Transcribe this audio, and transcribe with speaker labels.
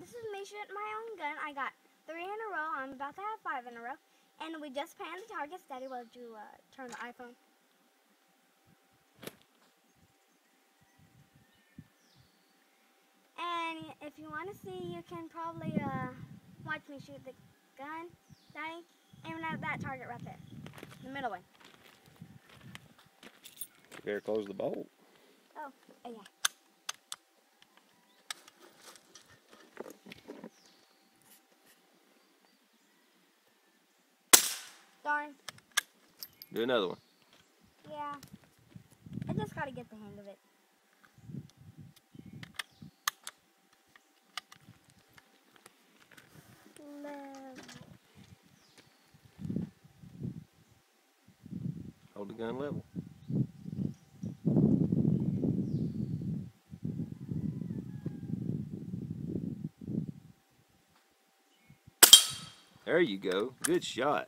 Speaker 1: this is me shooting my own gun. I got 3 in a row. I'm about to have 5 in a row. And we just panned the targets. Daddy, would you turn the iPhone? And if you want to see, you can probably watch me shoot the gun. Daddy, aiming at that target right there. The middle one.
Speaker 2: You better close the bolt.
Speaker 1: Oh, yeah. Darn.
Speaker 2: Do another one.
Speaker 1: Yeah. I just gotta get the hang of it. Level.
Speaker 2: Hold the gun level. There you go. Good shot.